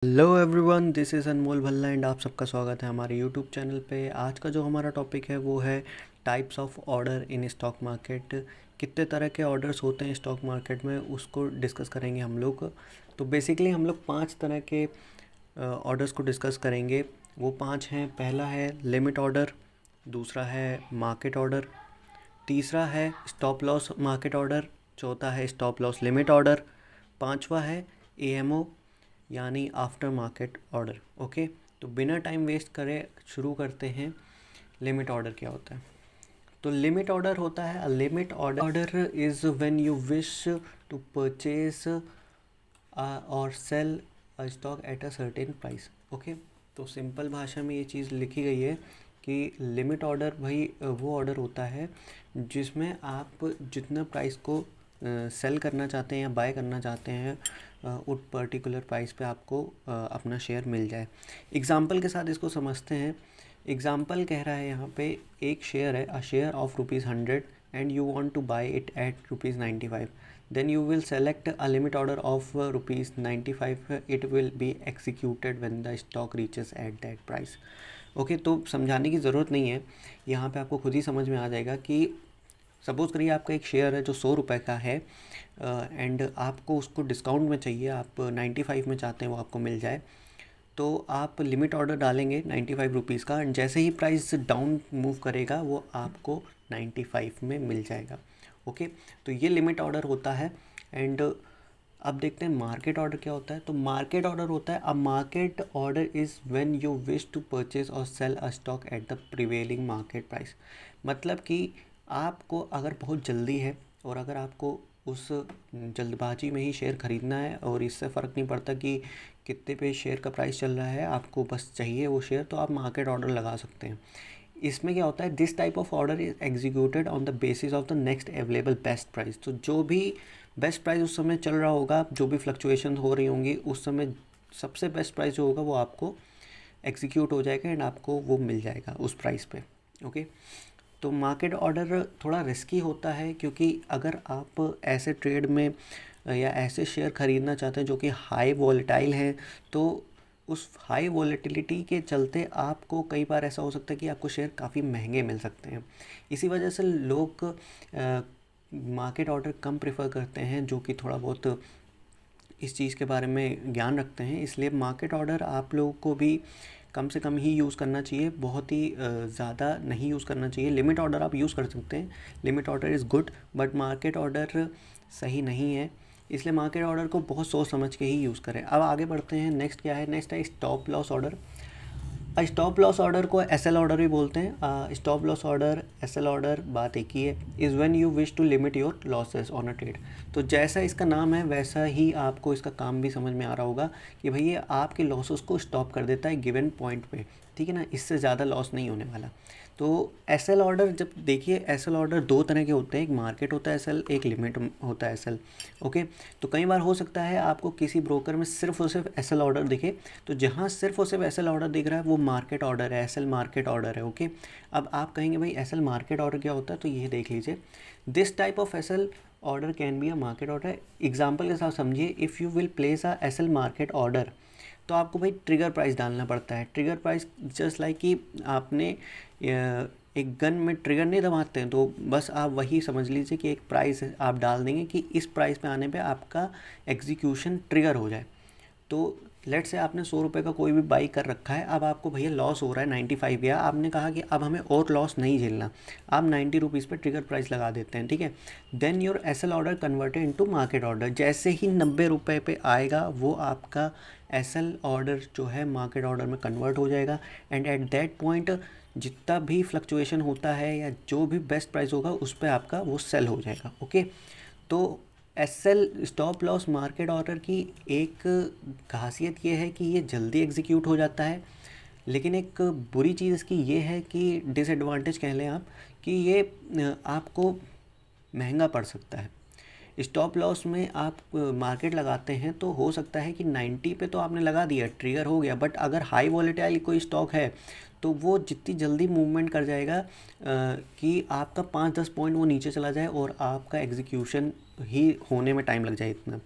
Hello everyone, this is Anmol Bhalla and आप सबका स्वागत है हमारे यूट्यूब चैनल पे। आज का जो हमारा टॉपिक है वो है types of order in stock market. कितने तरह के ऑर्डर्स होते हैं स्टॉक मार्केट में, उसको डिस्कस करेंगे हम लोग। तो बेसिकली हम लोग 5 तरह के ऑर्डर्स को डिस्कस करेंगे। वो 5 हैं। पहला है लिमिट ऑर्डर, दूसरा है मार्केट ऑर्डर, तीसरा है स्टॉप लॉस मार्केट ऑर्डर, चौथा है स्टॉप लॉस लिमिट ऑर्डर, पांचवा है एएमओ यानी आफ्टर मार्केट ऑर्डर। ओके, तो बिना टाइम वेस्ट करे शुरू करते हैं। लिमिट ऑर्डर क्या होता है? तो लिमिट ऑर्डर होता है, limit order is when you wish to purchase or sell a stock at a certain price. Okay, तो सिंपल भाषा में ये चीज़ लिखी गई है कि लिमिट ऑर्डर भाई वो ऑर्डर होता है जिसमें आप जितना प्राइस को सेल करना चाहते हैं या बाय करना चाहते हैं उस पर्टिकुलर प्राइस पे आपको अपना शेयर मिल जाए। एग्ज़ाम्पल के साथ इसको समझते हैं। एग्ज़ाम्पल कह रहा है यहाँ पे, एक शेयर है, a share of ₹100 and you want to buy it at ₹95, then you will select a limit order of ₹95. It will be executed when the stock reaches at that price. Okay, तो समझाने की ज़रूरत नहीं है, यहाँ पे आपको खुद ही समझ में आ जाएगा कि सपोज़ करिए आपका एक शेयर है जो 100 रुपये का है एंड आपको उसको डिस्काउंट में चाहिए, आप 95 में चाहते हैं वो आपको मिल जाए। तो आप लिमिट ऑर्डर डालेंगे 95 रुपीज़ का एंड जैसे ही प्राइस डाउन मूव करेगा वो आपको 95 में मिल जाएगा। ओके, तो ये लिमिट ऑर्डर होता है। एंड अब देखते हैं मार्केट ऑर्डर क्या होता है। तो मार्केट ऑर्डर होता है, a market order is when you wish to purchase or sell a stock at the prevailing market price. मतलब कि आपको अगर बहुत जल्दी है और अगर आपको उस जल्दबाजी में ही शेयर ख़रीदना है और इससे फ़र्क नहीं पड़ता कि कितने पे शेयर का प्राइस चल रहा है, आपको बस चाहिए वो शेयर, तो आप मार्केट ऑर्डर लगा सकते हैं। इसमें क्या होता है, this type of order is executed on the basis of the next available best price. तो जो भी बेस्ट प्राइस उस समय चल रहा होगा, जो भी फ्लक्चुएशन हो रही होंगी उस समय सबसे बेस्ट प्राइस जो होगा वो आपको एग्जीक्यूट हो जाएगा एंड आपको वो मिल जाएगा उस प्राइस पे। ओके, तो मार्केट ऑर्डर थोड़ा रिस्की होता है क्योंकि अगर आप ऐसे ट्रेड में या ऐसे शेयर ख़रीदना चाहते हैं जो कि हाई वॉलेटाइल हैं, तो उस हाई वॉलेटिलिटी के चलते आपको कई बार ऐसा हो सकता है कि आपको शेयर काफ़ी महंगे मिल सकते हैं। इसी वजह से लोग मार्केट ऑर्डर कम प्रेफर करते हैं जो कि थोड़ा बहुत इस चीज़ के बारे में ज्ञान रखते हैं। इसलिए मार्केट ऑर्डर आप लोगों को भी कम से कम ही यूज़ करना चाहिए, बहुत ही ज़्यादा नहीं यूज़ करना चाहिए। लिमिट ऑर्डर आप यूज़ कर सकते हैं, limit order is good, but market order सही नहीं है। इसलिए मार्केट ऑर्डर को बहुत सोच समझ के ही यूज़ करें। अब आगे बढ़ते हैं, नेक्स्ट क्या है? नेक्स्ट है stop loss order. Stop loss order को एसएल ऑर्डर भी बोलते हैं। Stop loss order, SL order, बात एक ही है। Is when you wish to limit your losses on a trade. तो जैसा इसका नाम है वैसा ही आपको इसका काम भी समझ में आ रहा होगा कि भाई ये आपके लॉसेस को स्टॉप कर देता है गिवन पॉइंट पे, ठीक है ना, इससे ज़्यादा लॉस नहीं होने वाला। तो एसएल ऑर्डर, जब देखिए एसएल ऑर्डर दो तरह के होते हैं, एक मार्केट होता है एसएल, एक लिमिट होता है एसएल। ओके, तो कई बार हो सकता है आपको किसी ब्रोकर में सिर्फ और सिर्फ एसएल ऑर्डर दिखे, तो जहाँ सिर्फ और सिर्फ एसएल ऑर्डर दिख रहा है वो मार्केट ऑर्डर है, एसएल मार्केट ऑर्डर है। ओके, अब आप कहेंगे भाई एसएल मार्केट ऑर्डर क्या होता है, तो ये देख लीजिए, this type of SL order can be a market order. Example के साथ समझिए, if you will place a SL market order, तो आपको भाई ट्रिगर प्राइस डालना पड़ता है। ट्रिगर प्राइस जस्ट लाइक कि आपने एक गन में ट्रिगर नहीं दबाते हैं, तो बस आप वही समझ लीजिए कि एक प्राइस आप डाल देंगे कि इस प्राइस पे आने पे आपका एग्जीक्यूशन ट्रिगर हो जाए। तो लेट से आपने 100 रुपये का कोई भी बाई कर रखा है, अब आपको भैया लॉस हो रहा है 95 गया, आपने कहा कि अब हमें और लॉस नहीं झेलना, आप 90 रुपीज़ पर ट्रिगर प्राइस लगा देते हैं, ठीक है। Then your SL order converted into market order. जैसे ही 90 रुपये पे आएगा वो आपका एसएल ऑर्डर जो है मार्केट ऑर्डर में कन्वर्ट हो जाएगा एंड एट दैट पॉइंट जितना भी फ्लक्चुएशन होता है या जो भी बेस्ट प्राइस होगा उस पर आपका वो सेल हो जाएगा। ओके, तो SL stop loss market order की एक खासियत ये है कि ये जल्दी एग्जीक्यूट हो जाता है, लेकिन एक बुरी चीज़ इसकी ये है कि डिसएडवांटेज कह लें आप कि ये आपको महंगा पड़ सकता है। स्टॉप लॉस में आप मार्केट लगाते हैं तो हो सकता है कि 90 पे तो आपने लगा दिया, ट्रिगर हो गया, बट अगर हाई वॉलेटाइल कोई स्टॉक है तो वो जितनी जल्दी मूवमेंट कर जाएगा कि आपका 5-10 पॉइंट वो नीचे चला जाए और आपका एग्जीक्यूशन ही होने में टाइम लग जाए इतना।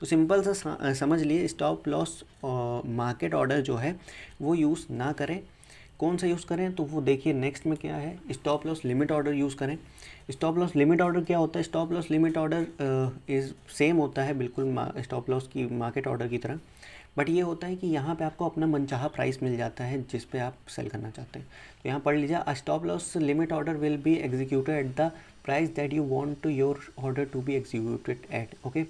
तो सिंपल सा समझ लिए, स्टॉप लॉस मार्केट ऑर्डर जो है वो यूज़ ना करें। कौन सा यूज़ करें तो वो देखिए नेक्स्ट में क्या है, stop loss limit order use करें। स्टॉप लॉस लिमिट ऑर्डर क्या होता है? Stop loss limit order is same होता है बिल्कुल स्टॉप लॉस की मार्केट ऑर्डर की तरह, बट ये होता है कि यहाँ पे आपको अपना मनचाहा प्राइस मिल जाता है जिस पे आप सेल करना चाहते हैं। तो यहाँ पढ़ लीजिए, a stop loss limit order will be executed at the price that you want to your order to be executed at. Okay,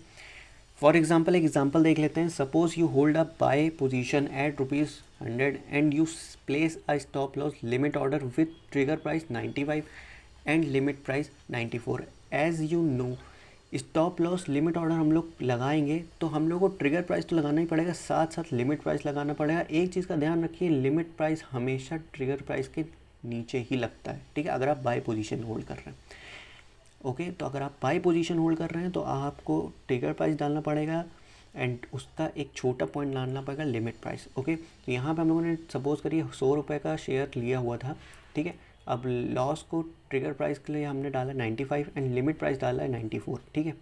for example एक एग्जाम्पल देख लेते हैं। Suppose you hold a buy position at ₹100 and you place a stop loss limit order with trigger price 95 and limit price 94। As you know, stop loss limit order हम लोग लगाएंगे तो हम लोग को ट्रिगर प्राइस तो लगाना ही पड़ेगा, साथ साथ लिमिट प्राइस लगाना पड़ेगा। एक चीज़ का ध्यान रखिए, लिमिट प्राइस हमेशा ट्रिगर प्राइस के नीचे ही लगता है, ठीक है, अगर आप बाय पोजीशन होल्ड कर रहे हैं। ओके, तो अगर आप बाय पोजीशन होल्ड कर रहे हैं तो आपको ट्रिगर प्राइस डालना पड़ेगा एंड उसका एक छोटा पॉइंट डालना पड़ेगा लिमिट प्राइस। ओके, तो यहाँ पे हम लोगों ने सपोज़ करिए 100 रुपये का शेयर लिया हुआ था, ठीक है। अब लॉस को ट्रिगर प्राइस के लिए हमने डाला 95 एंड लिमिट प्राइस डाला है 94, ठीक है।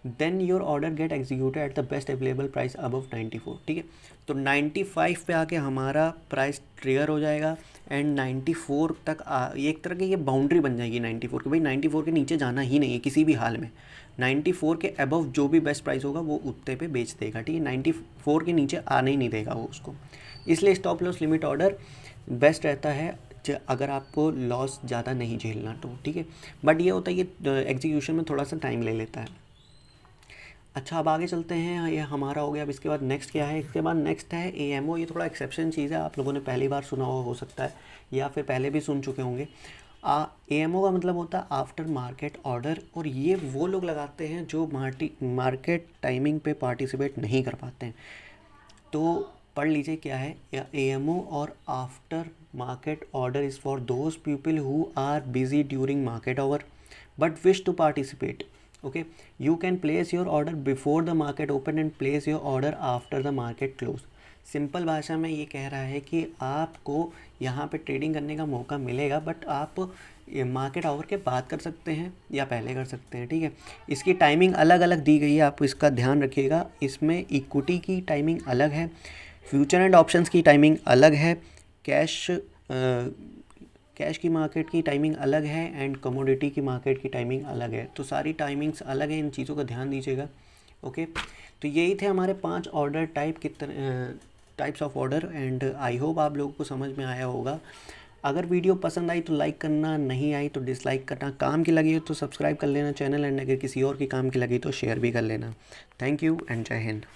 Then your order get executed at the best available price above 94, ठीक है। तो 95 पे आके हमारा प्राइस ट्रिगर हो जाएगा एंड 94 तक एक तरह की ये बाउंड्री बन जाएगी 94 की, भाई 94 के नीचे जाना ही नहीं है किसी भी हाल में। 94 के अबव जो भी बेस्ट प्राइस होगा वो उतने पे बेच देगा, ठीक है। 94 के नीचे आने ही नहीं देगा वो उसको, इसलिए stop loss limit order best रहता है अगर आपको लॉस ज़्यादा नहीं झेलना तो, ठीक है। बट ये होता है कि एग्जीक्यूशन में थोड़ा सा टाइम ले लेता है। अच्छा, अब आगे चलते हैं, ये हमारा हो गया। अब इसके बाद नेक्स्ट क्या है? इसके बाद नेक्स्ट है एएमओ। ये थोड़ा एक्सेप्शन चीज़ है, आप लोगों ने पहली बार सुना हो सकता है या फिर पहले भी सुन चुके होंगे। एएमओ का मतलब होता है आफ्टर मार्केट ऑर्डर, और ये वो लोग लगाते हैं जो मार्केट टाइमिंग पे पार्टिसिपेट नहीं कर पाते हैं। तो पढ़ लीजिए क्या है एएमओ और after market order is for those people who are busy during market hour but wish to participate. Okay, you can place your order before the market open and place your order after the market close. Simple भाषा में ये कह रहा है कि आपको यहाँ पे ट्रेडिंग करने का मौका मिलेगा, बट आप मार्केट आवर के बाद कर सकते हैं या पहले कर सकते हैं, ठीक है। इसकी टाइमिंग अलग अलग दी गई है, आप इसका ध्यान रखिएगा। इसमें इक्विटी की टाइमिंग अलग है, फ्यूचर एंड ऑप्शंस की टाइमिंग अलग है, कैश की मार्केट की टाइमिंग अलग है एंड कमोडिटी की मार्केट की टाइमिंग अलग है। तो सारी टाइमिंग्स अलग है, इन चीज़ों का ध्यान दीजिएगा। ओके, तो यही थे हमारे 5 order types of order and I hope आप लोगों को समझ में आया होगा। अगर वीडियो पसंद आई तो लाइक करना, नहीं आई तो डिसलाइक करना, काम की लगी हो तो सब्सक्राइब कर लेना चैनल, एंड अगर किसी और की काम की लगी तो शेयर भी कर लेना। थैंक यू एंड जय हिंद।